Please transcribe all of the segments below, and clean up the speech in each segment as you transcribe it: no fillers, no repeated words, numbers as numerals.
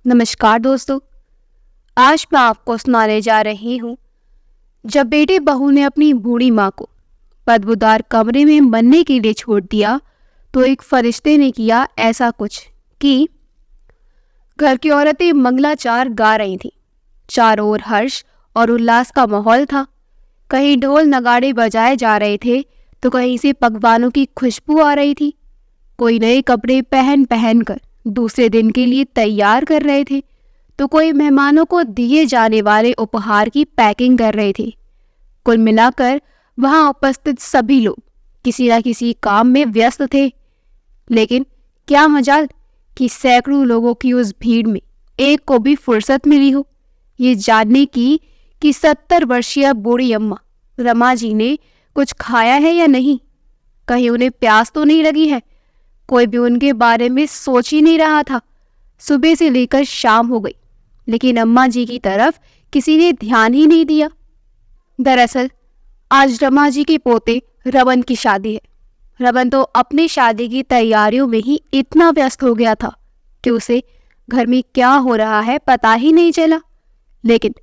नमस्कार दोस्तों। आज मैं आपको सुनाने जा रही हूँ, जब बेटे बहू ने अपनी बूढ़ी माँ को बदबूदार कमरे में मरने के लिए छोड़ दिया तो एक फरिश्ते ने किया ऐसा कुछ कि घर की औरतें मंगलाचार गा रही थीं। चारों ओर हर्ष और उल्लास का माहौल था। कहीं ढोल नगाड़े बजाए जा रहे थे तो कहीं से पकवानों की खुशबू आ रही थी। कोई नए कपड़े पहन पहन कर दूसरे दिन के लिए तैयार कर रहे थे तो कोई मेहमानों को दिए जाने वाले उपहार की पैकिंग कर रहे थे। कुल मिलाकर वहां उपस्थित सभी लोग किसी न किसी काम में व्यस्त थे। लेकिन क्या मजाल कि सैकड़ों लोगों की उस भीड़ में एक को भी फुर्सत मिली हो ये जानने की कि 70 वर्षीय बूढ़ी अम्मा रमा जी ने कुछ खाया है या नहीं, कहीं उन्हें प्यास तो नहीं लगी है। कोई भी उनके बारे में सोच ही नहीं रहा था। सुबह से लेकर शाम हो गई, लेकिन अम्मा जी की तरफ किसी ने ध्यान ही नहीं दिया। दरअसल आज रमा जी के पोते रमन की शादी है। रमन तो अपनी शादी की तैयारियों में ही इतना व्यस्त हो गया था कि उसे घर में क्या हो रहा है पता ही नहीं चला। लेकिन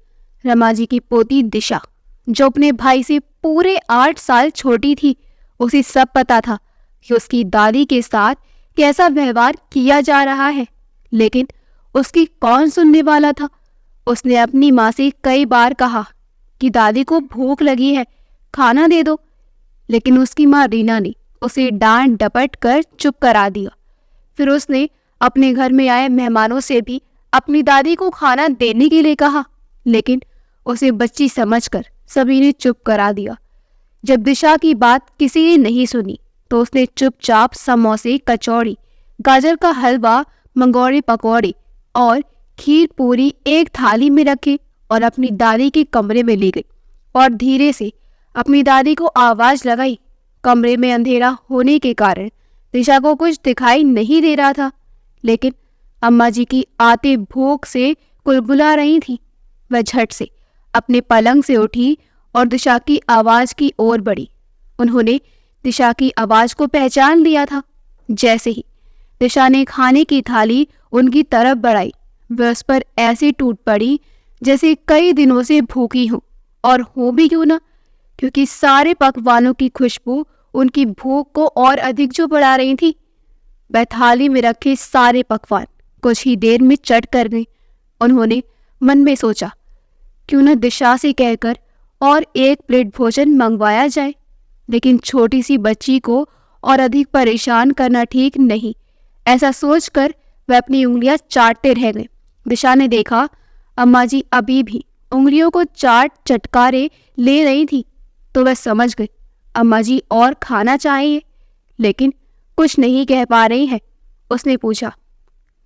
रमा जी की पोती दिशा, जो अपने भाई से पूरे 8 साल छोटी थी, उसे सब पता था कि उसकी दादी के साथ कैसा व्यवहार किया जा रहा है। लेकिन उसकी कौन सुनने वाला था। उसने अपनी माँ से कई बार कहा कि दादी को भूख लगी है, खाना दे दो, लेकिन उसकी माँ रीना ने उसे डांट डपट कर चुप करा दिया। फिर उसने अपने घर में आए मेहमानों से भी अपनी दादी को खाना देने के लिए कहा, लेकिन उसे बच्ची समझकर सभी ने चुप करा दिया। जब दिशा की बात किसी ने नहीं सुनी तो उसने चुपचाप समोसे, कचौड़ी, गाजर का हलवा, मंगोड़े पकौड़े और खीर पूरी एक थाली में रखे और अपनी दादी के कमरे में ले गई और धीरे से अपनी दादी को आवाज लगाई। कमरे में अंधेरा होने के कारण दिशा को कुछ दिखाई नहीं दे रहा था, लेकिन अम्मा जी की आते भूख से कुलबुला रही थी। वह झट से अपने पलंग से उठी और दिशा की आवाज की ओर बढ़ी। उन्होंने दिशा की आवाज को पहचान लिया था। जैसे ही दिशा ने खाने की थाली उनकी तरफ बढ़ाई, वह उस पर ऐसे टूट पड़ी जैसे कई दिनों से भूखी हो, और हो भी क्यों ना, क्योंकि सारे पकवानों की खुशबू उनकी भूख को और अधिक जो बढ़ा रही थी। वह थाली में रखे सारे पकवान कुछ ही देर में चट कर गई। उन्होंने मन में सोचा, क्यों न दिशा से कहकर और एक प्लेट भोजन मंगवाया जाए, लेकिन छोटी सी बच्ची को और अधिक परेशान करना ठीक नहीं। ऐसा सोचकर वह अपनी उंगलियां चाटते रह गए। दिशा ने देखा अम्मा जी अभी भी उंगलियों को चटकारे ले रही थी, तो वह समझ गई अम्मा जी और खाना चाहिए, लेकिन कुछ नहीं कह पा रही है। उसने पूछा,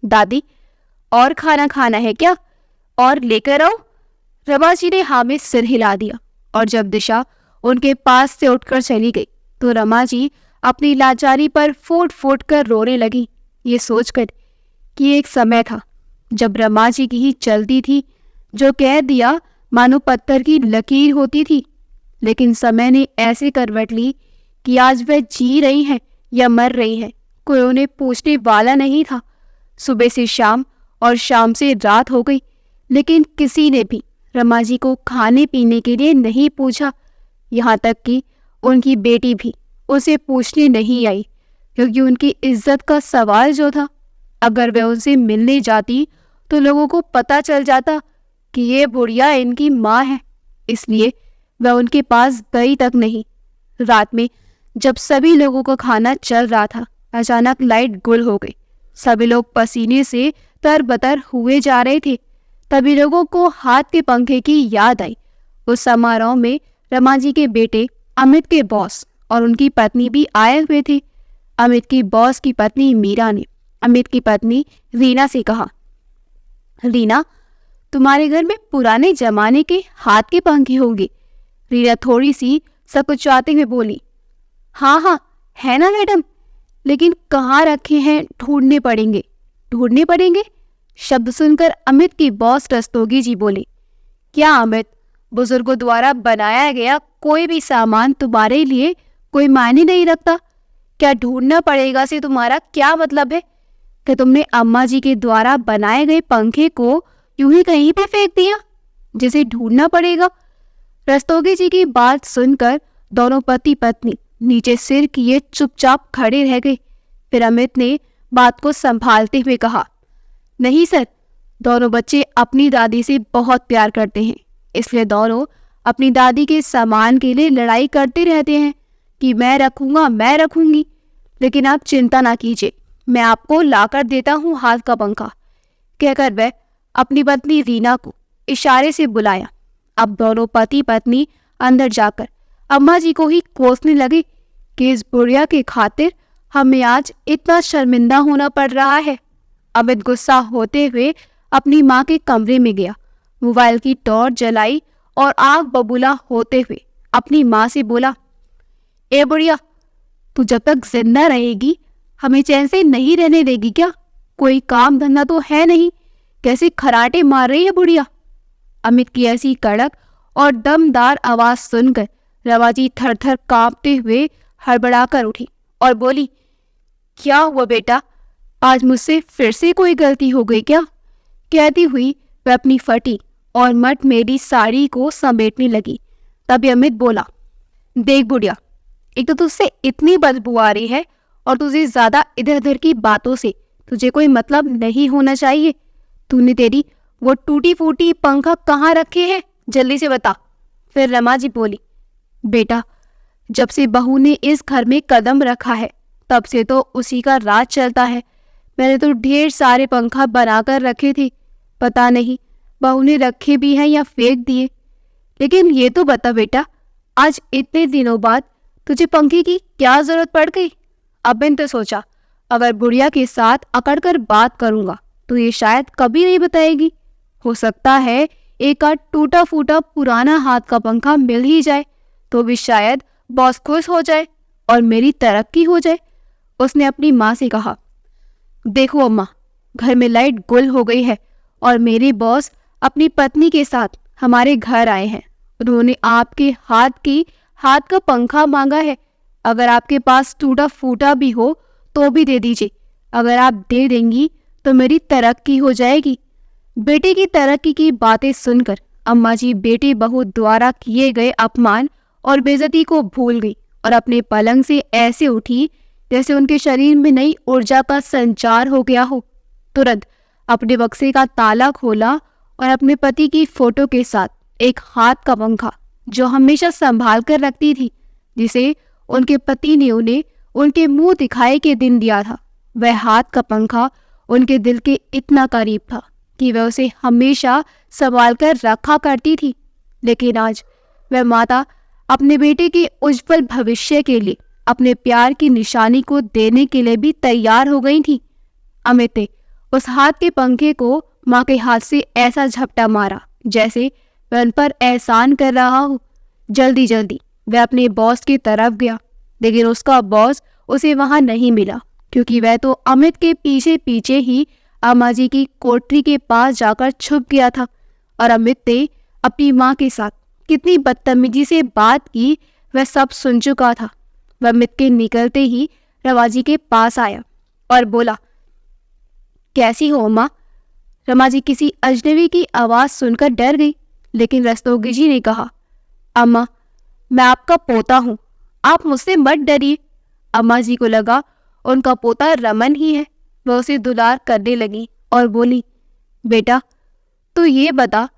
दादी और खाना खाना है क्या, और लेकर आओ? रमा जी ने हाँ में सिर हिला दिया, और जब दिशा उनके पास से उठकर चली गई तो रमा जी अपनी लाचारी पर फूट फूट कर रोने लगी। ये सोचकर कि एक समय था जब रमा जी की ही चलती थी, जो कह दिया मानो पत्थर की लकीर होती थी। लेकिन समय ने ऐसे करवट ली कि आज वह जी रही है या मर रही है, कोई उन्हें पूछने वाला नहीं था। सुबह से शाम और शाम से रात हो गई, लेकिन किसी ने भी रमा जी को खाने पीने के लिए नहीं पूछा। यहाँ तक कि उनकी बेटी भी उसे पूछने नहीं आई, क्योंकि उनकी इज्जत का सवाल जो था, अगर वह उनसे मिलने जाती तो लोगों को पता चल जाता कि ये बुढ़िया इनकी माँ है। इसलिए वह उनके पास गई तक नहीं। रात में जब सभी लोगों का खाना चल रहा था, अचानक लाइट गुल हो गई। सभी लोग पसीने से तरबतर हुए जा रहे थे। तभी लोगों को हाथ के पंखे की याद आई। उस समारोह में रमा जी के बेटे अमित के बॉस और उनकी पत्नी भी आए हुए थे। अमित की बॉस की पत्नी मीरा ने अमित की पत्नी रीना से कहा, रीना, तुम्हारे घर में पुराने जमाने के हाथ के पंखे होंगे। रीना थोड़ी सी सकुचाते हुए बोली, हाँ हाँ है ना मैडम, लेकिन कहाँ रखे हैं, ढूंढने पड़ेंगे। ढूंढने पड़ेंगे? शब्द सुनकर अमित की बॉस रस्तोगी जी बोले, क्या अमित, बुजुर्गों द्वारा बनाया गया कोई भी सामान तुम्हारे लिए कोई मायने नहीं रखता? क्या ढूंढना पड़ेगा से तुम्हारा क्या मतलब है? कि तुमने अम्मा जी के द्वारा बनाए गए पंखे को यूं ही कहीं पे फेंक दिया, जिसे ढूंढना पड़ेगा। रस्तोगी जी की बात सुनकर दोनों पति पत्नी नीचे सिर किए चुपचाप खड़े रह गए। फिर अमित ने बात को संभालते हुए कहा, नहीं सर, दोनों बच्चे अपनी दादी से बहुत प्यार करते हैं, इसलिए दोनों अपनी दादी के सामान के लिए लड़ाई करते रहते हैं कि मैं रखूंगा, मैं रखूंगी। लेकिन आप चिंता ना कीजिए, मैं आपको लाकर देता हूँ हाथ का पंखा, कहकर वह अपनी पत्नी रीना को इशारे से बुलाया। अब दोनों पति पत्नी अंदर जाकर अम्मा जी को ही कोसने लगे कि इस बुढ़िया के खातिर हमें आज इतना शर्मिंदा होना पड़ रहा है। अमित गुस्सा होते हुए अपनी माँ के कमरे में गया, मोबाइल की टॉर्च जलाई और आग बबूला होते हुए अपनी माँ से बोला, ए बुढ़िया, तू जब तक जिंदा रहेगी हमें चैन से नहीं रहने देगी क्या? कोई काम धंधा तो है नहीं, कैसे खराटे मार रही है बुढ़िया। अमित की ऐसी कड़क और दमदार आवाज सुनकर रवाजी थर थर कांपते हुए हड़बड़ाकर उठी और बोली, क्या हुआ बेटा, आज मुझसे फिर से कोई गलती हो गई क्या? कहती हुई वह अपनी फटी और मट मेरी साड़ी को समेटने लगी। तभी अमित बोला, देख बुढ़िया, एक तो तुझसे इतनी बदबू आ रही है और तुझे ज्यादा इधर उधर की बातों से तुझे कोई मतलब नहीं होना चाहिए। तूने तेरी वो टूटी फूटी पंखा कहाँ रखे हैं, जल्दी से बता। फिर रमा जी बोली, बेटा, जब से बहू ने इस घर में कदम रखा है तब से तो उसी का राज चलता है। मैंने तो ढेर सारे पंखा बनाकर रखे थे, पता नहीं बहू ने रखे भी हैं या फेंक दिए। लेकिन ये तो बता बेटा, आज इतने दिनों बाद तुझे पंखे की क्या जरूरत पड़ गई? अब मैंने तो सोचा अगर बुढ़िया के साथ अकड़कर बात करूंगा तो ये शायद कभी नहीं बताएगी। हो सकता है एक आध टूटा फूटा पुराना हाथ का पंखा मिल ही जाए तो भी शायद बॉस खुश हो जाए और मेरी तरक्की हो जाए। उसने अपनी माँ से कहा, देखो अम्मा, घर में लाइट गुल हो गई है और मेरे बॉस अपनी पत्नी के साथ हमारे घर आए हैं। उन्होंने आपके हाथ का पंखा मांगा है। अगर आपके पास टूटा फूटा भी हो तो भी दे दीजिए। अगर आप दे देंगी तो मेरी तरक्की हो जाएगी। बेटे की तरक्की की बातें सुनकर अम्मा जी बेटे बहू द्वारा किए गए अपमान और बेइज्जती को भूल गई और अपने पलंग से ऐसे उठी जैसे उनके शरीर में नई ऊर्जा का संचार हो गया हो। तुरंत अपने बक्से का ताला खोला और अपने पति की फोटो के साथ एक हाथ का पंखा जो हमेशा संभाल कर रखती थी, जिसे उनके पति ने उन्हें उनके मुंह दिखाए के दिन दिया था, वह हाथ का पंखा उनके दिल के इतना करीब था कि वह उसे हमेशा संभाल कर रखा करती थी। लेकिन आज वह माता अपने बेटे के उज्जवल भविष्य के लिए अपने प्यार की निशानी को देने के लिए भी तैयार हो गई थी। अमित ने उस हाथ के पंखे को माँ के हाथ से ऐसा झपटा मारा जैसे वह उन पर एहसान कर रहा हो। जल्दी जल्दी वह अपने बॉस की तरफ गया, लेकिन उसका बॉस उसे वहां नहीं मिला क्योंकि वह तो अमित के पीछे पीछे ही अम्मा जी की कोठरी के पास जाकर छुप गया था। और अमित ने अपनी माँ के साथ कितनी बदतमीजी से बात की वह सब सुन चुका था। वह अमित के निकलते ही रमाजी के पास आया और बोला, कैसी हो अम्मा? रमाजी किसी अजनबी की आवाज सुनकर डर गई, लेकिन रस्तोगी जी ने कहा, अम्मा, मैं आपका पोता हूँ, आप मुझसे मत डरिए। अम्मा जी को लगा उनका पोता रमन ही है। वह उसे दुलार करने लगी और बोली, बेटा तू ये बता,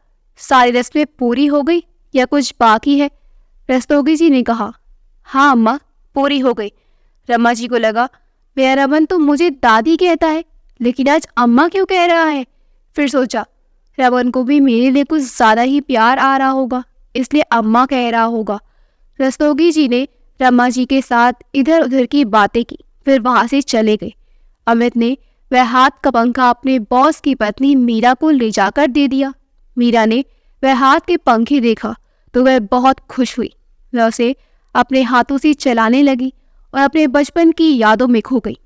सारी रस्में पूरी हो गई या कुछ बाकी है? रस्तोगी जी ने कहा, हाँ अम्मा, पूरी हो गई। रमा जी को लगा मेरा रमन तो मुझे दादी कहता है, लेकिन आज अम्मा क्यों कह रहा है? फिर सोचा रमन को भी मेरे लिए कुछ ज्यादा ही प्यार आ रहा होगा, इसलिए अम्मा कह रहा होगा। रस्तोगी जी ने रमा जी के साथ इधर उधर की बातें की, फिर वहां से चले गए। अमित ने वह हाथ का पंखा अपने बॉस की पत्नी मीरा को ले जाकर दे दिया। मीरा ने वह हाथ के पंखे देखा तो वह बहुत खुश हुई। वह उसे अपने हाथों से चलाने लगी और अपने बचपन की यादों में खो गई।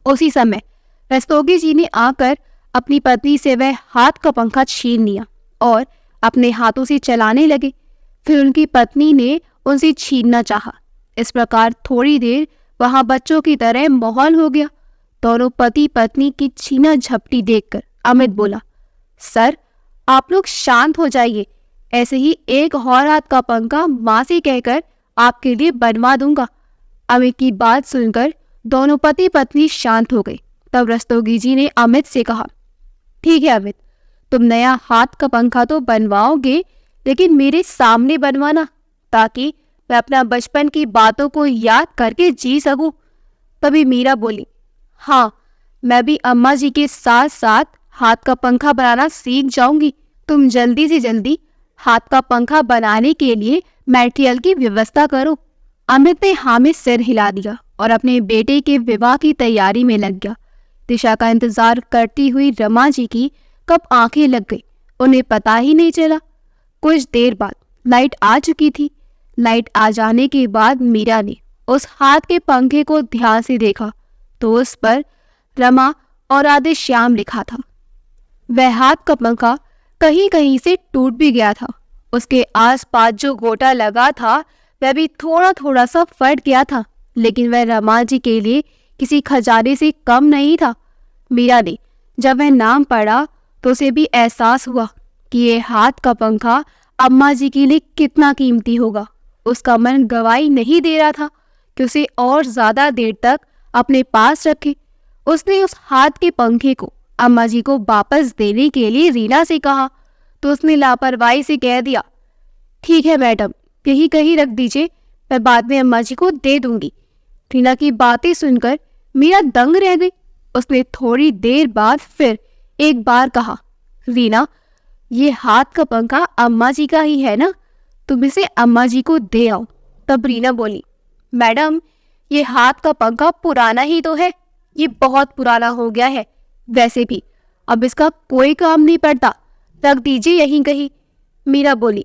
उसी समय रस्तोगी जी ने आकर अपनी पत्नी से वह हाथ का पंखा छीन लिया और अपने हाथों से चलाने लगे। फिर उनकी पत्नी ने उनसे छीनना चाहा। इस प्रकार थोड़ी देर वहां बच्चों की तरह माहौल हो गया। दोनों पति पत्नी की छीना झपटी देखकर अमित बोला, सर आप लोग शांत हो जाइए, ऐसे ही एक और हाथ का पंखा माँ से कहकर आपके लिए बनवा दूंगा। अमित की बात सुनकर दोनों पति पत्नी शांत हो गए। तब रस्तोगी जी ने अमित से कहा, ठीक है अमित, तुम नया हाथ का पंखा तो बनवाओगे, लेकिन मेरे सामने बनवाना, ताकि मैं अपना बचपन की बातों को याद करके जी सकूं। तभी मीरा बोली, हाँ मैं भी अम्मा जी के साथ साथ हाथ का पंखा बनाना सीख जाऊंगी। तुम जल्दी से जल्दी हाथ का पंखा बनाने के लिए मटेरियल की व्यवस्था करो। अमित ने हाँ में सिर हिला दिया और अपने बेटे के विवाह की तैयारी में लग गया। दिशा का इंतजार करती हुई रमा जी की कब आंखें लग गई, उन्हें पता ही नहीं चला। कुछ देर बाद लाइट आ चुकी थी। लाइट आ जाने के बाद मीरा ने उस हाथ के पंखे को ध्यान से देखा तो उस पर रमा और आदि श्याम लिखा था। वह हाथ का पंखा कहीं कहीं से टूट भी गया था। उसके आसपास जो गोटा लगा था वह भी थोड़ा थोड़ा सा फट गया था, लेकिन वह रमा जी के लिए किसी खजाने से कम नहीं था। मीरा ने जब वह नाम पढ़ा तो उसे भी एहसास हुआ कि ये हाथ का पंखा अम्मा जी के लिए कितना कीमती होगा। उसका मन गवाही नहीं दे रहा था कि उसे और ज्यादा देर तक अपने पास रखे। उसने उस हाथ के पंखे को अम्मा जी को वापस देने के लिए रीना से कहा तो उसने लापरवाही से कह दिया, ठीक है मैडम, यही कहीं रख दीजिए, मैं बाद में अम्मा जी को दे दूंगी। रीना की बातें सुनकर मीरा दंग रह गई। उसने थोड़ी देर बाद फिर एक बार कहा, रीना ये हाथ का पंखा अम्मा जी का ही है ना, तुम इसे अम्मा जी को दे आओ। तब रीना बोली, मैडम ये हाथ का पंखा पुराना ही तो है, ये बहुत पुराना हो गया है, वैसे भी अब इसका कोई काम नहीं पड़ता, रख दीजिए यहीं कहीं। मीरा बोली,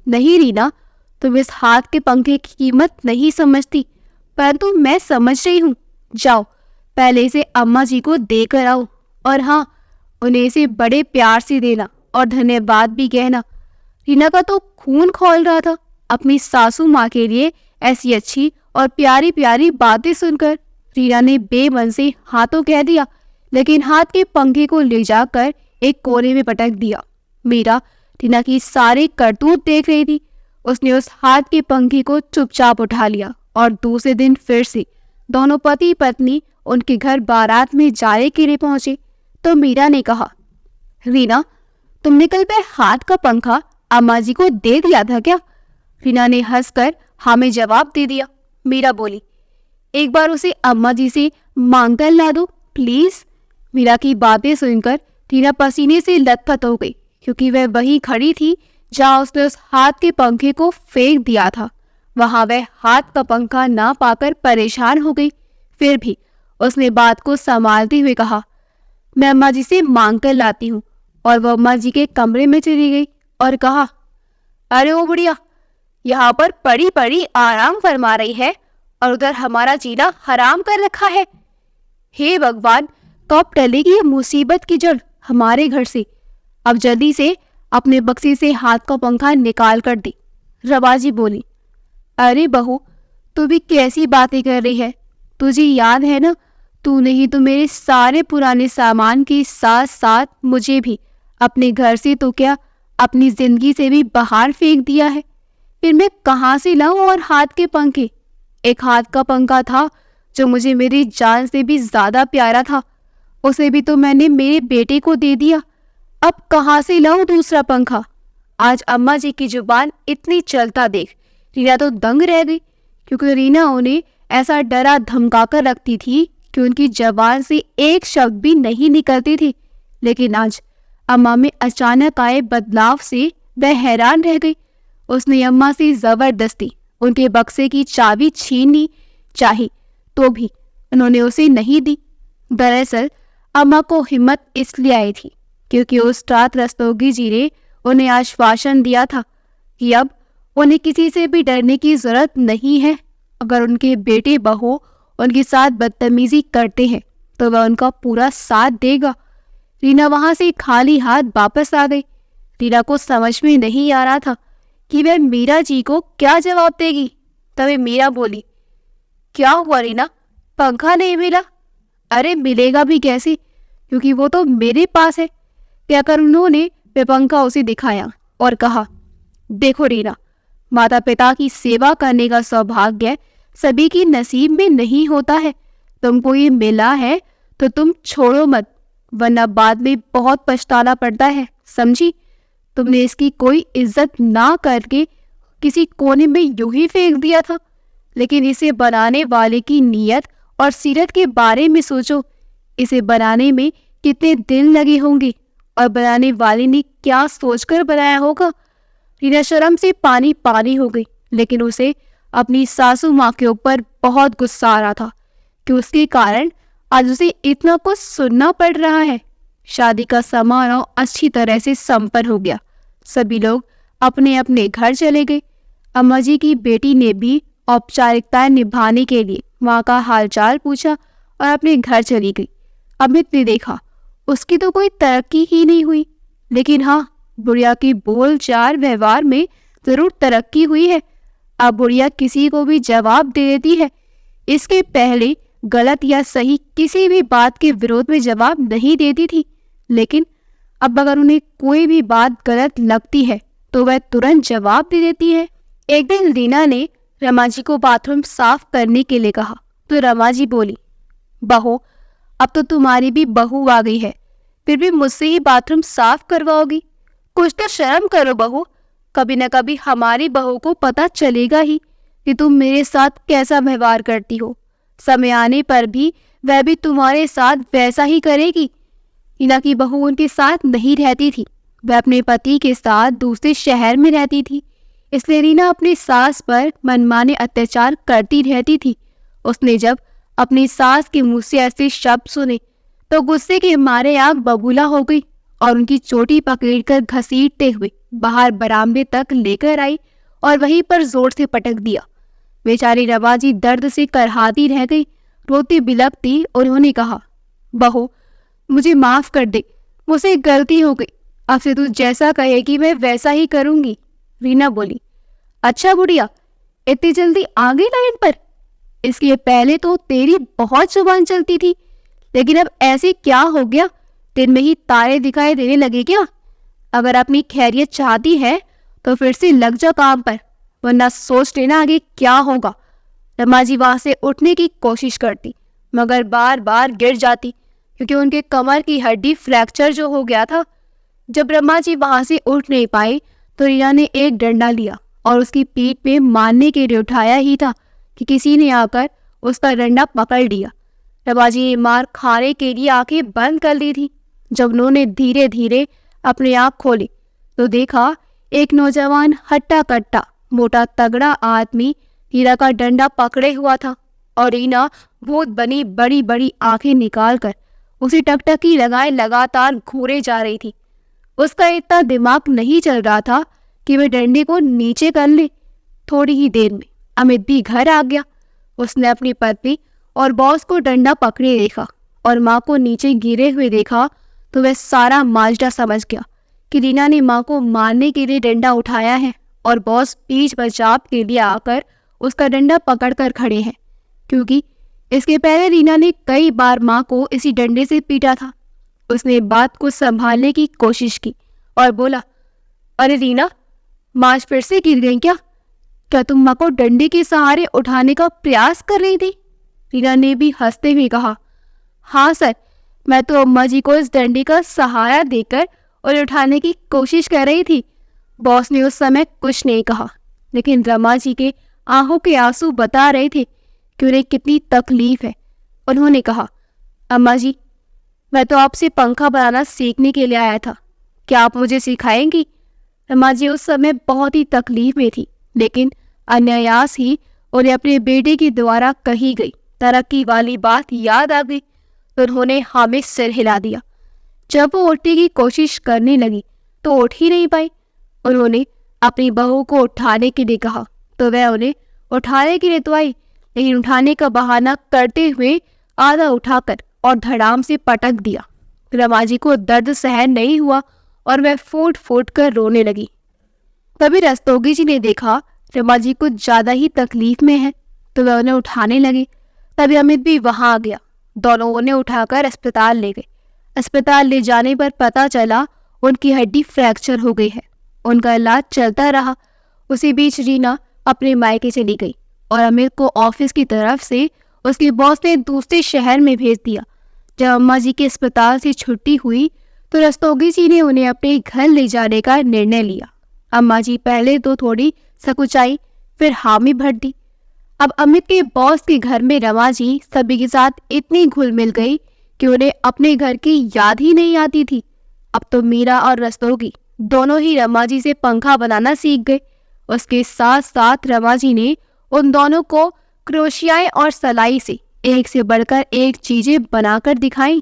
नहीं रीना, तुम इस हाथ के पंखे की कीमत नहीं समझती, परंतु मैं समझ रही हूँ। जाओ पहले इसे अम्मा जी को दे कर आओ, और हाँ उन्हें इसे बड़े प्यार से देना और धन्यवाद भी कहना। रीना का तो खून खौल रहा था अपनी सासू माँ के लिए ऐसी अच्छी और प्यारी प्यारी बातें सुनकर। रीना ने बेमन से हाथों कह दिया, लेकिन हाथ के पंखे को ले जाकर एक कोने में पटक दिया। मीरा रीना की सारी करतूत देख रही थी। उसने उस हाथ के पंखे को चुपचाप उठा लिया और दूसरे दिन फिर से दोनों पति पत्नी उनके घर बारात में जाने के लिए पहुंचे। तो मीरा ने कहा, रीना तुमने कल वह हाथ का पंखा अम्मा जी को दे दिया था क्या? रीना ने हंसकर हाँ में जवाब दे दिया। मीरा बोली, एक बार उसे अम्मा जी से मांग कर ला दो प्लीज। मीरा की बातें सुनकर रीना पसीने से लथपथ हो गई, क्योंकि वह वहीं खड़ी थी जहां उसने उस हाथ के पंखे को फेंक दिया था। वहां वह हाथ का पंखा ना पाकर परेशान हो गई। फिर भी उसने बात को संभालते हुए कहा, मैं अम्मा जी से मांग कर लाती हूँ। और वह अम्मा जी के कमरे में चली गई और कहा, अरे ओ बुढ़िया, यहाँ पर पड़ी पड़ी आराम फरमा रही है और उधर हमारा जीना हराम कर रखा है। हे भगवान, कब टलेगी ये मुसीबत की जड़ हमारे घर से। अब जल्दी से अपने बक्से से हाथ का पंखा निकाल कर दी। रवाजी बोली, अरे बहू, तू भी कैसी बातें कर रही है? तुझे याद है ना, तूने ही तो मेरे सारे पुराने सामान के साथ साथ मुझे भी अपने घर से तो क्या अपनी जिंदगी से भी बाहर फेंक दिया है। फिर मैं कहाँ से लाऊं और हाथ के पंखे? एक हाथ का पंखा था जो मुझे मेरी जान से भी ज्यादा प्यारा था, उसे भी तो मैंने मेरे बेटे को दे दिया। अब कहाँ से लाऊं दूसरा पंखा? आज अम्मा जी की जुबान इतनी चलता देख रीना तो दंग रह गई, क्योंकि रीना उन्हें ऐसा डरा धमका कर रखती थी कि उनकी जबान से एक शब्द भी नहीं निकलती थी। लेकिन आज अम्मा में अचानक आए बदलाव से वह हैरान रह गई। उसने अम्मा से जबरदस्ती उनके बक्से की चाबी छीननी चाही तो भी उन्होंने उसे नहीं दी। दरअसल अम्मा को हिम्मत इसलिए आई थी क्योंकि उस रात रस्तोगी जी ने उन्हें आश्वासन दिया था कि अब उन्हें किसी से भी डरने की जरूरत नहीं है। अगर उनके बेटे बहू उनके साथ बदतमीजी करते हैं तो वह उनका पूरा साथ देगा। रीना वहां से खाली हाथ वापस आ गई। रीना को समझ में नहीं आ रहा था कि वह मीरा जी को क्या जवाब देगी। तभी मीरा बोली, क्या हुआ रीना, पंखा नहीं मिला? अरे मिलेगा भी कैसे, क्योंकि वो तो मेरे पास है, कहकर उन्होंने वह पंखा उसे दिखाया और कहा, देखो रीना, माता पिता की सेवा करने का सौभाग्य सभी की नसीब में नहीं होता है। तुमको ये मिला है तो तुम छोड़ो मत, वरना बाद में बहुत पछताना पड़ता है, समझी। तुमने इसकी कोई इज्जत ना करके किसी कोने में यूं ही फेंक दिया था, लेकिन इसे बनाने वाले की नीयत और सीरत के बारे में सोचो। इसे बनाने में कितने दिन लगे होंगे और बनाने वाले ने क्या सोचकर बनाया होगा। रीना शर्म से पानी पानी हो गई, लेकिन उसे अपनी सासू माँ के ऊपर बहुत गुस्सा आ रहा था कि उसके कारण आज उसे इतना कुछ सुनना पड़ रहा है। शादी का समारोह अच्छी तरह से संपन्न हो गया। सभी लोग अपने अपने घर चले गए। अम्मा जी की बेटी ने भी औपचारिकताएं निभाने के लिए वहाँ का हालचाल पूछा और अपने घर चली गई। अमित ने देखा उसकी तो कोई तरक्की ही नहीं हुई, लेकिन हाँ, बुढ़िया की बोलचाल व्यवहार में जरूर तरक्की हुई है। अब बुढ़िया किसी को भी जवाब दे देती है। इसके पहले गलत या सही किसी भी बात के विरोध में जवाब नहीं देती थी, लेकिन अब अगर उन्हें कोई भी बात गलत लगती है तो वह तुरंत जवाब दे देती है। एक दिन रीना ने रमा जी को बाथरूम साफ करने के लिए कहा तो रमा जी बोली, बहू, अब तो तुम्हारी भी बहू आ गई है, फिर भी मुझसे ही बाथरूम साफ करवाओगी। कुछ तो शर्म करो बहू, कभी न कभी हमारी बहू को पता चलेगा ही कि तुम मेरे साथ कैसा व्यवहार करती हो। समय आने पर भी वह भी तुम्हारे साथ वैसा ही करेगी। रीना की बहू उनके साथ नहीं रहती थी, वह अपने पति के साथ दूसरे शहर में रहती थी, इसलिए रीना अपनी सास पर मनमाने अत्याचार करती रहती थी। उसने जब अपनी सास के मुंह से ऐसे शब्द सुने तो गुस्से के मारे आग बबूला हो गई और उनकी चोटी पकड़कर घसीटते हुए बाहर बरामदे तक लेकर आई और वहीं पर जोर से पटक दिया। बेचारी रमा जी दर्द से करहाती रह गई। रोती बिलखती उन्होंने कहा, बहू, मुझे माफ कर दे, मुझसे गलती हो गई, अब से तू जैसा कहेगी मैं वैसा ही करूंगी। रीना बोली, अच्छा बुढ़िया, इतनी जल्दी आ गई लाइन पर? इसके पहले तो तेरी बहुत जुबान चलती थी, लेकिन अब ऐसे क्या हो गया, दिन में ही तारे दिखाई देने लगे क्या? अगर अपनी खैरियत चाहती है तो फिर से लग जा काम पर, वरना सोच लेना आगे क्या होगा। रमा जी वहां से उठने की कोशिश करती, मगर बार बार गिर जाती, क्योंकि उनके कमर की हड्डी फ्रैक्चर जो हो गया था। जब रमा जी वहां से उठ नहीं पाई तो रीना ने एक डंडा लिया और उसकी पीठ में मारने के लिए उठाया ही था कि किसी ने आकर उसका डंडा पकड़ लिया। रमा जी ने मार खाने के लिए आंखें बंद कर ली थी। जब उन्होंने धीरे धीरे अपनी आंख खोली तो देखा एक नौजवान हट्टा कट्टा मोटा तगड़ा आदमी रीना का डंडा पकड़े हुआ था और रीना भूत बनी बड़ी बड़ी आंखें निकालकर उसे टकटकी लगाए लगातार घूरे जा रही थी। उसका इतना दिमाग नहीं चल रहा था कि वह डंडे को नीचे कर ले। थोड़ी ही देर में अमित भी घर आ गया। उसने अपनी पत्नी और बॉस को डंडा पकड़े देखा और माँ को नीचे गिरे हुए देखा तो वह सारा माजरा समझ गया कि रीना ने माँ को मारने के लिए डंडा उठाया है और बॉस बीच बचाव के लिए आकर उसका डंडा पकड़कर खड़े हैं, क्योंकि इसके पहले रीना ने कई बार माँ को इसी डंडे से पीटा था। उसने बात को संभालने की कोशिश की और बोला, अरे रीना, माँ आज फिर से गिर गई क्या? क्या तुम माँ को डंडे के सहारे उठाने का प्रयास कर रही थी? रीना ने भी हंसते हुए कहा, हाँ सर, मैं तो अम्मा जी को इस डंडे का सहारा देकर और उठाने की कोशिश कर रही थी। बॉस ने उस समय कुछ नहीं कहा, लेकिन रमा जी के आंखों के आंसू बता रहे थे कि उन्हें कितनी तकलीफ है। उन्होंने कहा, अम्मा जी, मैं तो आपसे पंखा बनाना सीखने के लिए आया था, क्या आप मुझे सिखाएंगी? रमा जी उस समय बहुत ही तकलीफ में थी, लेकिन अनायास ही उन्हें अपने बेटे के द्वारा कही गई तरक्की वाली बात याद आ गई तो उन्होंने हाँ में सिर हिला दिया। जब वो उठने की कोशिश करने लगी तो उठ ही नहीं पाई। उन्होंने अपनी बहू को उठाने के लिए कहा तो वह उन्हें उठाने के लिए तो आई, लेकिन उठाने का बहाना करते हुए आधा उठाकर और धड़ाम से पटक दिया। रमा जी को दर्द सहन नहीं हुआ और वह फूट फूट कर रोने लगी। तभी रस्तोगी जी ने देखा रमा जी कुछ ज्यादा ही तकलीफ में है तो वह उन्हें उठाने लगे। तभी अमित भी वहां आ गया दोनों उन्हें उठाकर अस्पताल ले गए। अस्पताल ले जाने पर पता चला उनकी हड्डी फ्रैक्चर हो गई है। उनका इलाज चलता रहा। उसी बीच रीना अपने मायके चली गई और अमित को ऑफिस की तरफ से उसके बॉस ने दूसरे शहर में भेज दिया। जब अम्मा जी के अस्पताल से छुट्टी हुई तो रस्तोगी जी ने उन्हें अपने घर ले जाने का निर्णय लिया। अम्मा जी पहले तो थोड़ी सकुचाई, फिर हामी भर दी। अब अमित के बॉस के घर में रमा जी सभी के साथ इतनी घुल मिल गई कि उन्हें अपने घर की याद ही नहीं आती थी। अब तो मीरा और रस्तोगी दोनों ही रमा जी से पंखा बनाना सीख गए। उसके साथ साथ रमा जी ने उन दोनों को क्रोशियाई और सलाई से एक से बढ़कर एक चीजें बनाकर दिखाई।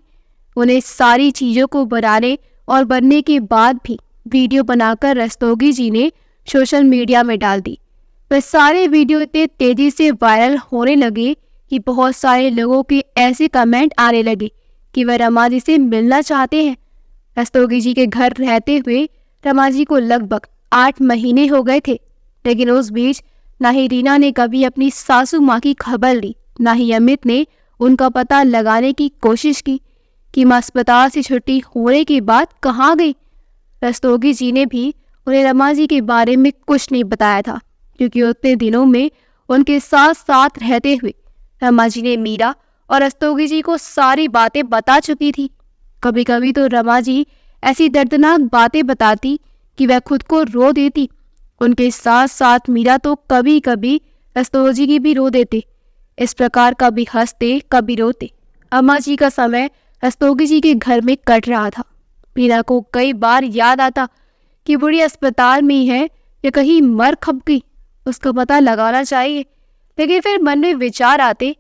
उन्हें सारी चीजों को बनाने और बनने के बाद भी वीडियो बनाकर रस्तोगी जी ने सोशल मीडिया में डाल दी। वह सारे वीडियो इतने तेजी से वायरल होने लगे कि बहुत सारे लोगों के ऐसे कमेंट आने लगे कि वह रमा जी से मिलना चाहते हैं। रस्तोगी जी के घर रहते हुए रमा जी को लगभग 8 महीने हो गए थे, लेकिन उस बीच ना ही रीना ने कभी अपनी सासू माँ की खबर ली, ना ही अमित ने उनका पता लगाने की कोशिश की कि माँ अस्पताल से छुट्टी होने के बाद कहाँ गई। रस्तोगी जी ने भी उन्हें रमा जी के बारे में कुछ नहीं बताया था, क्योंकि उतने दिनों में उनके साथ साथ रहते हुए रमा जी ने मीरा और रस्तोगी जी को सारी बातें बता चुकी थी। कभी कभी तो रमा जी ऐसी दर्दनाक बातें बताती कि वह खुद को रो देती। उनके साथ साथ मीरा तो कभी कभी रस्तोगी जी भी रो देते। इस प्रकार कभी हंसते कभी रोते अम्मा जी का समय रस्तोगी जी के घर में कट रहा था। मीरा को कई बार याद आता कि बुढ़ी अस्पताल में ही है या कहीं मर खप गई, उसका पता लगाना चाहिए। लेकिन फिर मन में विचार आते,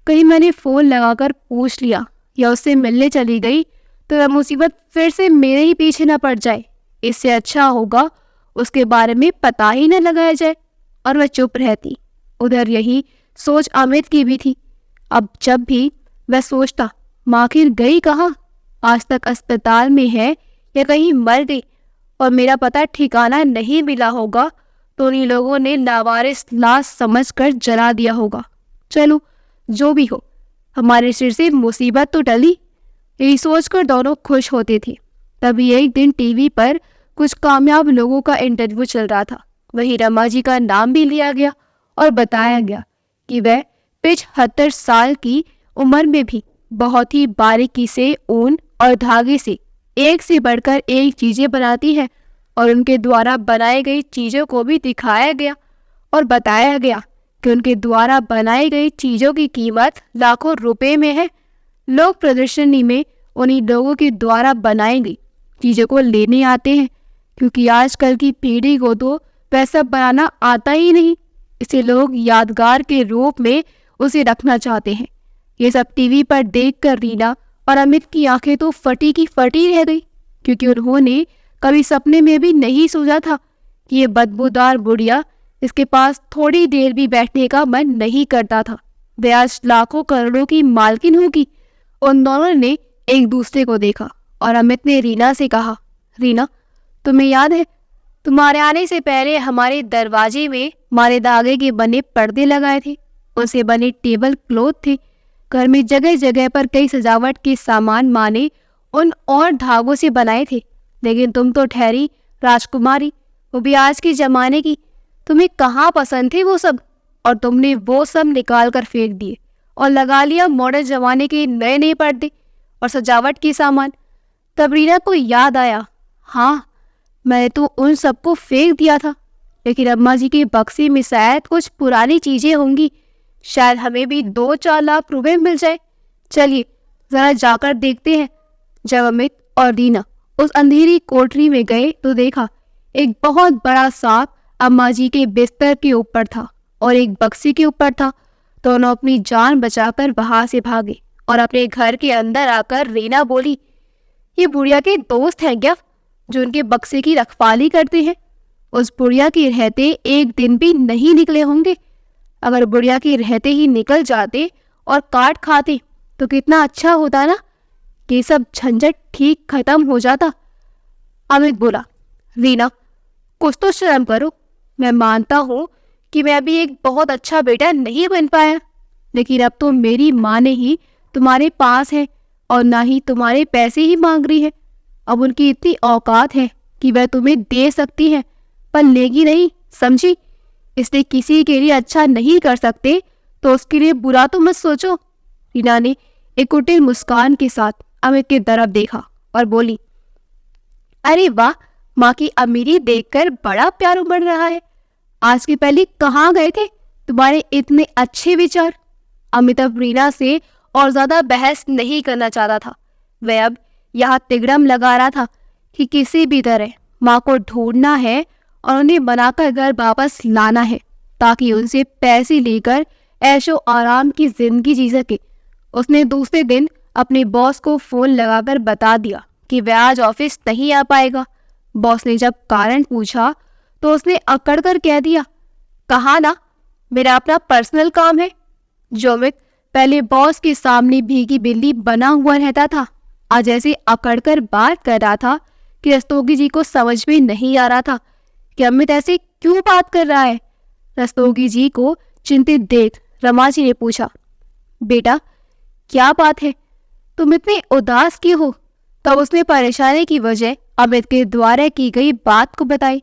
कहीं मैंने फ़ोन लगाकर पूछ लिया या उससे मिलने चली गई तो वह मुसीबत फिर से मेरे ही पीछे न पड़ जाए। इससे अच्छा होगा उसके बारे में पता ही न लगाया जाए। और वह चुप रहती। उधर यही सोच अमित की भी थी। अब जब भी वह सोचता माँ आखिर गई कहाँ, आज तक अस्पताल में है या कहीं मर गई और मेरा पता ठिकाना नहीं मिला होगा, तो उन्हीं लोगों ने लावारिस लाश समझकर जला दिया होगा। चलो जो भी हो, हमारे सिर से मुसीबत तो टली। यही सोचकर दोनों खुश होते थे। तभी एक दिन टीवी पर कुछ कामयाब लोगों का इंटरव्यू चल रहा था। वहीं रमा जी का नाम भी लिया गया और बताया गया कि वह 75 साल की उम्र में भी बहुत ही बारीकी से ऊन और धागे से एक से बढ़कर एक चीजें बनाती है। और उनके द्वारा बनाई गई चीजों को भी दिखाया गया और बताया गया कि उनके द्वारा बनाई गई चीजों की कीमत लाखों रुपए में है। लोग प्रदर्शनी में उन्हीं लोगों के द्वारा बनाई गई चीजों को लेने आते हैं, क्योंकि आजकल की पीढ़ी को तो वैसा बनाना आता ही नहीं। इसे लोग यादगार के रूप में उसे रखना चाहते हैं। ये सब टीवी पर देखकर रीना और अमित की आंखें तो फटी की फटी रह गई, क्योंकि उन्होंने कभी सपने में भी नहीं सोचा था कि ये बदबूदार बुढ़िया इसके पास थोड़ी देर भी बैठने का मन नहीं करता था। वे आज लाखों करोड़ों की मालकिन होगी। उन दोनों ने एक दूसरे को देखा और अमित ने रीना से कहा, रीना तुम्हें याद है तुम्हारे आने से पहले हमारे दरवाजे में हमारे धागे के बने पर्दे लगाए थे, उनसे बने टेबल क्लॉथ थे। घर में जगह जगह पर कई सजावट के सामान माने उन और धागों से बनाए थे। लेकिन तुम तो ठहरी राजकुमारी, वो भी आज के जमाने की। तुम्हें कहाँ पसंद थे वो सब, और तुमने वो सब निकाल कर फेंक दिए और लगा लिया मॉडर्न जमाने के नए नए पर्दे और सजावट के सामान। तब रीना को याद आया, हाँ मैंने तो उन सबको फेंक दिया था, लेकिन अम्मा जी के बक्से में शायद कुछ पुरानी चीजें होंगी। शायद हमें भी 2-4 लाख रुपए मिल जाए। चलिए जरा जाकर देखते हैं। जब अमित और रीना उस अंधेरी कोठरी में गए तो देखा एक बहुत बड़ा सांप अम्मा जी के बिस्तर के ऊपर था और एक बक्से के ऊपर था। दोनों अपनी जान बचाकर वहां से भागे और अपने घर के अंदर आकर रीना बोली, ये बुढ़िया के दोस्त हैं क्या जो उनके बक्से की रखवाली करते हैं? उस बुढ़िया के रहते एक दिन भी नहीं निकले होंगे। अगर बुढ़िया के रहते ही निकल जाते और काट खाते तो कितना अच्छा होता ना, ये सब झंझट ठीक खत्म हो जाता। अमित बोला, रीना कुछ तो शर्म करो। मैं मानता हूँ कि मैं अभी एक बहुत अच्छा बेटा नहीं बन पाया, लेकिन अब तो मेरी माँ ने ही तुम्हारे पास है और ना ही तुम्हारे पैसे ही मांग रही है। अब उनकी इतनी औकात है कि वह तुम्हें दे सकती है पर लेगी नहीं, समझी? इसलिए किसी के लिए अच्छा नहीं कर सकते तो उसके लिए बुरा तो मत सोचो। रीना ने एक कुटिल मुस्कान के साथ अमित की तरफ देखा और बोली, अरे वाह, माँ की अमीरी देखकर बड़ा प्यार उमड़ रहा है। आज के पहले कहाँ गए थे तुम्हारे इतने अच्छे विचार? अमित अब रीना से और ज्यादा बहस नहीं करना चाहता था। वह अब यहाँ तिगड़म लगा रहा था कि किसी भी तरह माँ को ढूंढना है और उन्हें बनाकर घर वापस लाना है ताकि उनसे पैसे लेकर ऐशो आराम की जिंदगी जी सके। उसने दूसरे दिन अपने बॉस को फोन लगाकर बता दिया कि वह आज ऑफिस नहीं आ पाएगा। बॉस ने जब कारण पूछा तो उसने अकड़ कर कह दिया, कहा ना मेरा अपना पर्सनल काम है। जो अमित पहले बॉस के सामने भीगी बिल्ली बना हुआ रहता था, आज ऐसे अकड़ कर बात कर रहा था कि रस्तोगी जी को समझ में नहीं आ रहा था कि अमित ऐसे क्यों बात कर रहा है। रस्तोगी जी को चिंतित देख रमा जी ने पूछा, बेटा क्या बात है, तुम इतने उदास क्यों हो? तब उसने परेशानी की वजह अमित के द्वारा की गई बात को बताई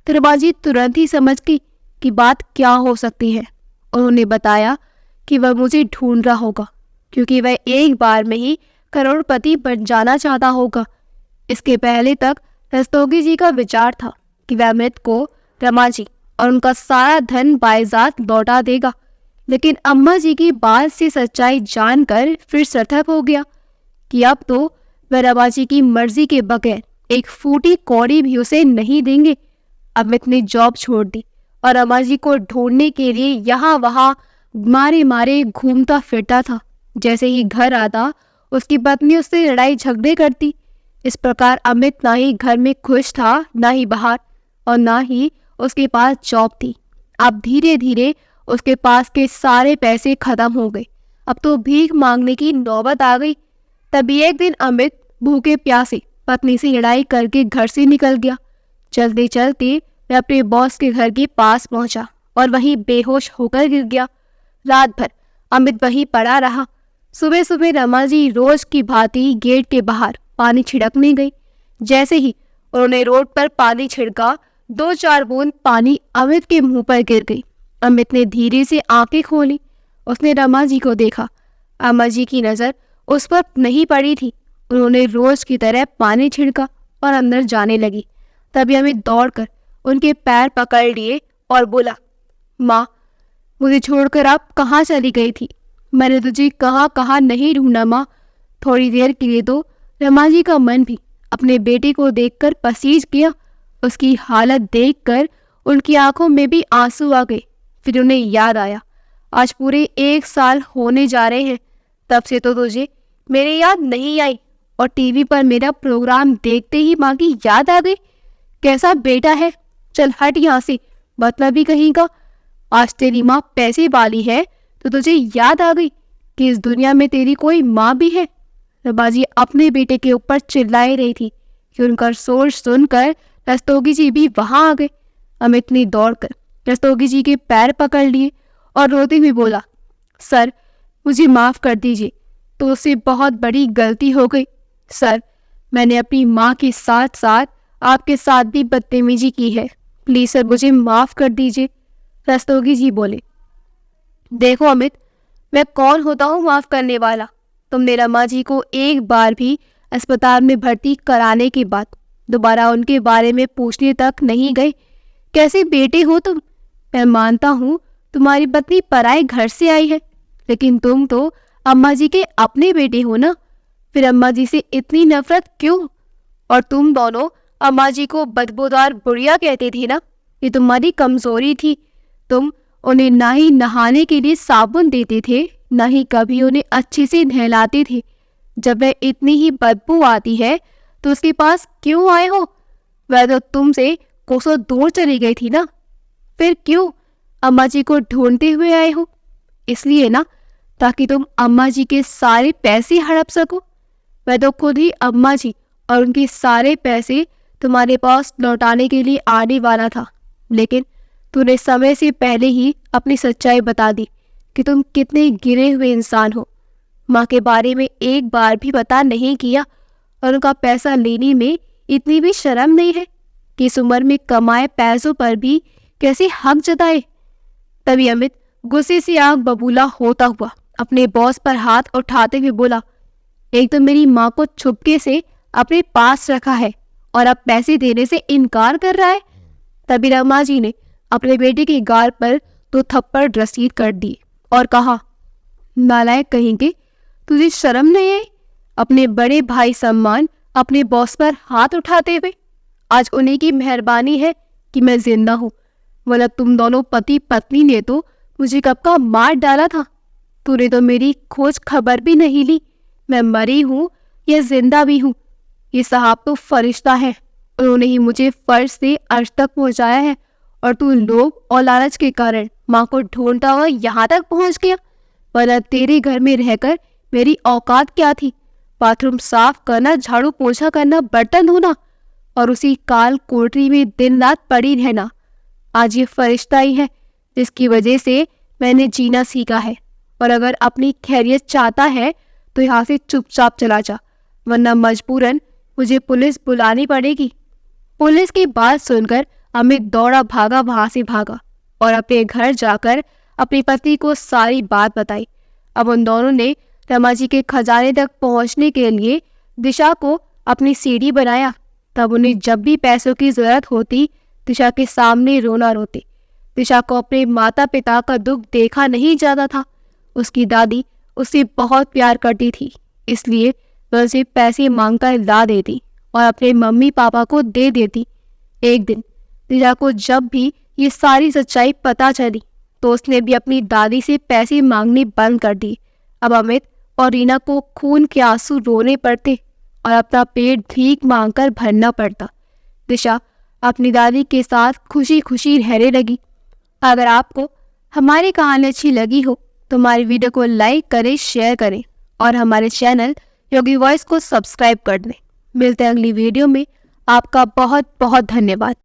तो रमा जी तुरंत ही समझ गई कि बात क्या हो सकती है। उन्होंने बताया कि वह मुझे ढूंढ रहा होगा क्योंकि वह एक बार में ही करोड़पति बन जाना चाहता होगा। इसके पहले तक रस्तोगी जी का विचार था कि वह अमित को रमा जी और उनका सारा धन बाइजात लौटा देगा, लेकिन अम्मा जी की बात से सच्चाई जानकर फिर सतर्क हो गया कि अब तो वह रमा जी की मर्जी के बगैर एक फूटी कौड़ी भी उसे नहीं देंगे। अमित ने जॉब छोड़ दी और रमा जी को ढूंढने के लिए यहाँ वहाँ मारे मारे घूमता फिरता था। जैसे ही घर आता उसकी पत्नी उससे लड़ाई झगड़े करती। इस प्रकार अमित ना ही घर में खुश था, ना ही बाहर, और ना ही उसके पास जॉब थी। अब धीरे धीरे उसके पास के सारे पैसे खत्म हो गए। अब तो भीख मांगने की नौबत आ गई। तभी एक दिन अमित भूखे प्यासे पत्नी से लड़ाई करके घर से निकल गया। चलते चलते वह अपने बॉस के घर के पास पहुंचा और वहीं बेहोश होकर गिर गया। रात भर अमित वहीं पड़ा रहा। सुबह सुबह रमा जी रोज की भांति गेट के बाहर पानी छिड़कने गई। जैसे ही उन्होंने रोड पर पानी छिड़का, 2-4 बूंद पानी अमित के मुंह पर गिर गई। अमित ने धीरे से आंखें खोली। उसने रमा जी को देखा। अम्मा जी की नजर उस पर नहीं पड़ी थी। उन्होंने रोज की तरह पानी छिड़का और अंदर जाने लगी। तभी अमित दौड़कर उनके पैर पकड़ लिए और बोला, माँ मुझे छोड़कर आप कहाँ चली गई थी? मैंने तुझे कहाँ कहाँ नहीं ढूंढा माँ। थोड़ी देर के लिए तो रमा जी का मन भी अपने बेटे को देखकर पसीज गया। उसकी हालत देखकर उनकी आंखों में भी आंसू आ गए। फिर उन्हें याद आया, आज पूरे 1 साल होने जा रहे हैं, तब से तो तुझे मेरी याद नहीं आई और टीवी पर मेरा प्रोग्राम देखते ही माँ की याद आ गई। कैसा बेटा है, चल हट यहाँ से, मतलब ही कहीं का। आज तेरी माँ पैसे वाली है तो तुझे याद आ गई कि इस दुनिया में तेरी कोई माँ भी है। रमा जी अपने बेटे के ऊपर चिल्लाई रही थी कि उनका शोर सुनकर रस्तोगी जी भी वहां आ गए। अमित ने दौड़कर रस्तोगी जी के पैर पकड़ लिए और रोते हुए बोला, सर मुझे माफ कर दीजिए, तो उससे बहुत बड़ी गलती हो गई। सर मैंने अपनी माँ के साथ साथ आपके साथ भी बदतमीजी की है, प्लीज सर मुझे माफ कर दीजिए। रस्तोगी जी बोले, देखो अमित, मैं कौन होता हूँ माफ करने वाला? तुमने रमा जी को एक बार भी अस्पताल में भर्ती कराने के बाद दोबारा उनके बारे में पूछने तक नहीं गए। कैसे बेटे हो तुम? मैं मानता हूँ तुम्हारी पत्नी पराए घर से आई है, लेकिन तुम तो अम्मा जी के अपने बेटे हो ना। फिर अम्मा जी से इतनी नफरत क्यों? और तुम दोनों अम्मा जी को बदबूदार बुढ़िया कहते थे ना, ये तुम्हारी कमजोरी थी। तुम उन्हें ना ही नहाने के लिए साबुन देते थे, ना ही कभी उन्हें अच्छे से नहलाते थे। जब वह इतनी ही बदबू आती है तो उसके पास क्यों आए हो? वह तो तुमसे कोसों दूर चली गई थी ना। फिर क्यों अम्मा जी को ढूंढते हुए आए हो? इसलिए ना, ताकि तुम अम्मा जी के सारे पैसे हड़प सको। वह तो खुद ही अम्मा जी और उनके सारे पैसे तुम्हारे पास लौटाने के लिए आने वाला था, लेकिन तूने समय से पहले ही अपनी सच्चाई बता दी कि तुम कितने गिरे हुए इंसान हो। माँ के बारे में एक बार भी पता नहीं किया और उनका पैसा लेने में इतनी भी शर्म नहीं है कि इस उम्र में कमाए पैसों पर भी कैसे हक जताए। तभी अमित गुस्से से आग बबूला होता हुआ अपने बॉस पर हाथ उठाते हुए बोला, एक तो मेरी माँ को छुपके से अपने पास रखा है और अब पैसे देने से इनकार कर रहा है। तभी रमा जी ने अपने बेटे की गाल पर 2 थप्पड़ रसीद कर दिए और कहा, नालायक कहेंगे, तुझे शर्म नहीं है अपने बड़े भाई सम्मान अपने बॉस पर हाथ उठाते हुए। आज उन्हीं की मेहरबानी है कि मैं जिंदा हूँ, वरना तुम दोनों पति पत्नी ने तो मुझे कब का मार डाला था। तूने तो मेरी खोज खबर भी नहीं ली, मैं मरी हूँ या जिंदा भी हूँ। ये साहब तो फरिश्ता है, उन्होंने ही मुझे फर्श से अर्श तक पहुँचाया है और तू लोभ और लालच के कारण माँ को ढूंढता हुआ यहाँ तक पहुँच गया। वरना तेरे घर में रहकर मेरी औकात क्या थी? बाथरूम साफ करना, झाड़ू पोछा करना, बर्तन धोना और उसी काल कोठरी में दिन रात पड़ी रहना। आज ये फरिश्ता ही है जिसकी वजह से मैंने जीना सीखा है। और अगर अपनी खैरियत चाहता है तो यहाँ से चुपचाप चला जा, वरना मजबूरन मुझे पुलिस बुलानी पड़ेगी। पुलिस की बात सुनकर अमित दौड़ा भागा वहां से भागा और अपने घर जाकर अपनी पत्नी को सारी बात बताई। अब उन दोनों ने रमा जी के खजाने तक पहुंचने के लिए दिशा को अपनी सीढ़ी बनाया। तब उन्हें जब भी पैसों की जरूरत होती दिशा के सामने रोना रोते। दिशा को अपने माता पिता का दुख देखा नहीं जाता था। उसकी दादी उससे बहुत प्यार करती थी, इसलिए वह उसे पैसे मांगकर ला देती और अपने मम्मी पापा को दे देती। एक दिन दिशा को जब भी ये सारी सच्चाई पता चली तो उसने भी अपनी दादी से पैसे मांगने बंद कर दी। अब अमित और रीना को खून के आंसू रोने पड़ते और अपना पेट भीख मांगकर भरना पड़ता। दिशा अपनी दादी के साथ खुशी खुशी रहने लगी। अगर आपको हमारी कहानी अच्छी लगी हो तो हमारी वीडियो को लाइक करें, शेयर करें और हमारे चैनल योगी वॉइस को सब्सक्राइब कर दें। मिलते हैं अगली वीडियो में। आपका बहुत बहुत धन्यवाद।